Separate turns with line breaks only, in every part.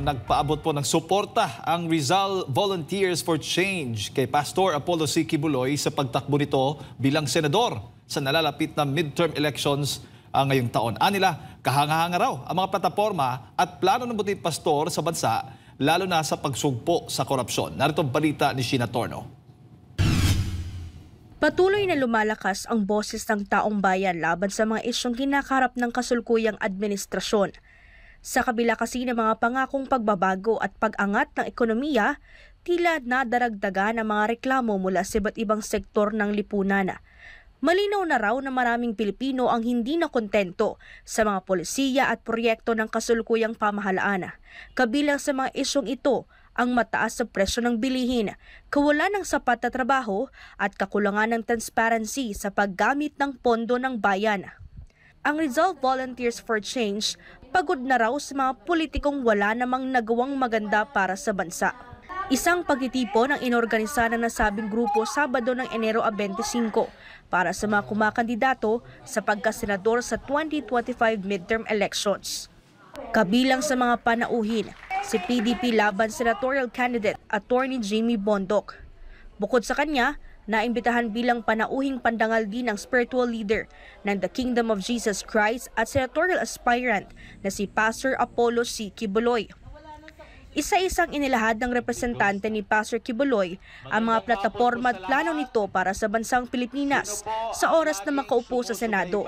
Nagpaabot po ng suporta ang Rizal Volunteers for Change kay Pastor Apollo C. Quiboloy sa pagtakbo nito bilang senador sa nalalapit na midterm elections ngayong taon. Anila, kahanga-hanga raw ang mga plataforma at plano ng buting pastor sa bansa, lalo na sa pagsugpo sa korupsyon. Narito ang balita ni Sheena Torno.
Patuloy na lumalakas ang boses ng taong bayan laban sa mga isyong kinakarap ng kasulukuyang administrasyon. Sa kabila kasi ng mga pangakong pagbabago at pag-angat ng ekonomiya, tila nadaragdagan ang mga reklamo mula sa iba't ibang sektor ng lipunan. Malinaw na raw na maraming Pilipino ang hindi na kontento sa mga polisiya at proyekto ng kasulukuyang pamahalaan. Kabilang sa mga isyong ito ang mataas sa presyo ng bilihin, kawalan ng sapat na trabaho at kakulangan ng transparency sa paggamit ng pondo ng bayan. Ang Rizal Volunteers for Change pagod na raw sa mga politikong wala namang nagawang maganda para sa bansa. Isang pagtitipon ang inorganisa ng nasabing grupo Sabado ng Enero 25 para sa mga kumakandidato sa pagkasenador sa 2025 midterm elections. Kabilang sa mga panauhin, si PDP laban senatorial candidate Attorney Jamie Bondoc. Bukod sa kanya, naimbitahan bilang panauhing pandangal din ang spiritual leader ng The Kingdom of Jesus Christ at senatorial aspirant na si Pastor Apollo C. Quiboloy. Isa-isang inilahad ng representante ni Pastor Quiboloy ang mga plataporma at plano nito para sa bansang Pilipinas sa oras na makaupo sa Senado.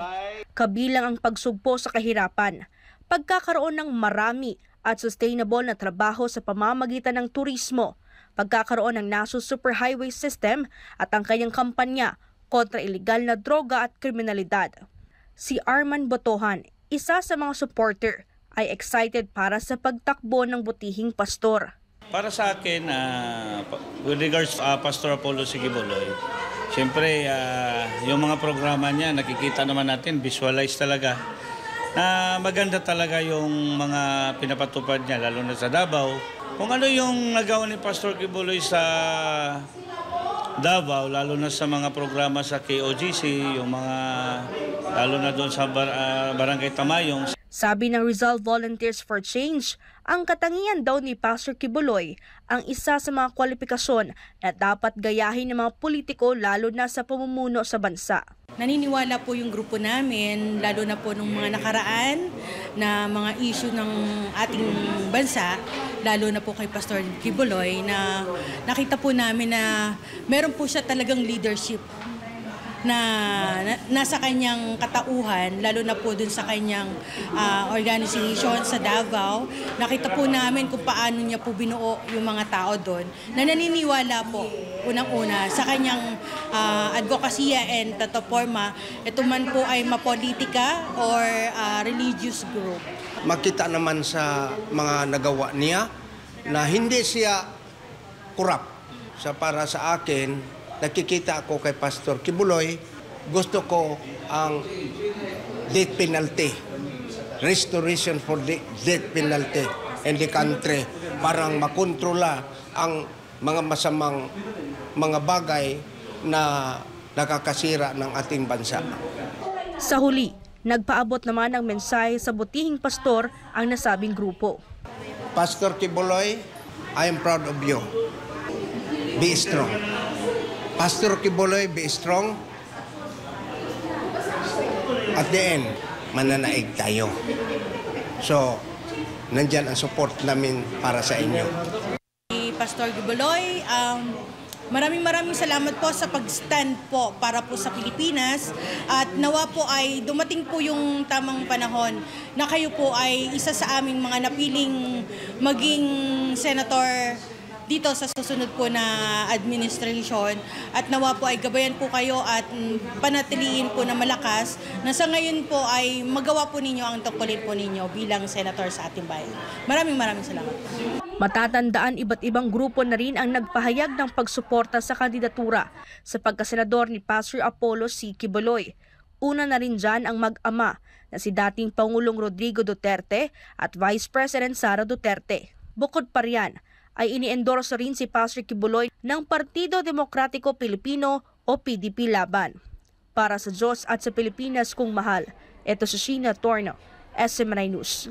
Kabilang ang pagsugpo sa kahirapan, pagkakaroon ng marami at sustainable na trabaho sa pamamagitan ng turismo, pagkakaroon ng National Superhighway System at ang kanyang kampanya kontra ilegal na droga at kriminalidad. Si Arman Botohan, isa sa mga supporter, ay excited para sa pagtakbo ng butihing pastor.
Para sa akin, with regards to Pastor Apollo C. Quiboloy, siyempre yung mga programa niya, nakikita naman natin, visualize talaga, na maganda talaga yung mga pinapatupad niya, lalo na sa Davao. Kung ano yung nagawa ni Pastor Quiboloy sa Davao, lalo na sa mga programa sa KOGC, yung mga, lalo na doon sa Barangay Tamayong.
Sabi ng Rizal Volunteers for Change, ang katangian daw ni Pastor Quiboloy ang isa sa mga kwalifikasyon na dapat gayahin ng mga politiko lalo na sa pamumuno sa bansa.
Naniniwala po yung grupo namin, lalo na po nung mga nakaraan na mga issue ng ating bansa, lalo na po kay Pastor Quiboloy, na nakita po namin na meron po siya talagang leadership na nasa kanyang katauhan, lalo na po dun sa kanyang organization sa Davao. Nakita po namin kung paano niya po binuo yung mga tao doon, na naniniwala po unang-una sa kanyang advokasya and plataforma, ito man po ay mapolitika or religious group.
Makita naman sa mga nagawa niya na hindi siya korap. Para sa akin, nakikita ako kay Pastor Quiboloy, gusto ko ang death penalty, restoration for the death penalty in the country, parang makontrola ang mga masamang mga bagay na nakakasira ng ating bansa.
Sa huli, nagpaabot naman ng mensahe sa butihing pastor ang nasabing grupo.
Pastor Quiboloy, I am proud of you. Be strong. Pastor Quiboloy, be strong. At the end, mananaig tayo. So, nandyan ang support namin para sa inyo.
Pastor Quiboloy, maraming salamat po sa pag-stand po para po sa Pilipinas, at nawa po ay dumating po yung tamang panahon na kayo po ay isa sa aming mga napiling maging senator dito sa susunod po na administration, at nawa po ay gabayan po kayo at panatiliin po na malakas na sa ngayon po ay magawa po ninyo ang tungkulin po ninyo bilang senator sa ating bayan. Maraming salamat.
Matatandaan, iba't ibang grupo na rin ang nagpahayag ng pagsuporta sa kandidatura sa pagkasenador ni Pastor Apollo C. Quiboloy. Una na rin dyan ang mag-ama na si dating Pangulong Rodrigo Duterte at Vice President Sara Duterte. Bukod pa riyan, ay ini-endorse rin si Pastor Quiboloy ng Partido Demokratiko Pilipino o PDP laban. Para sa Diyos at sa Pilipinas kung mahal, ito si Sheena Torno, SMNI News.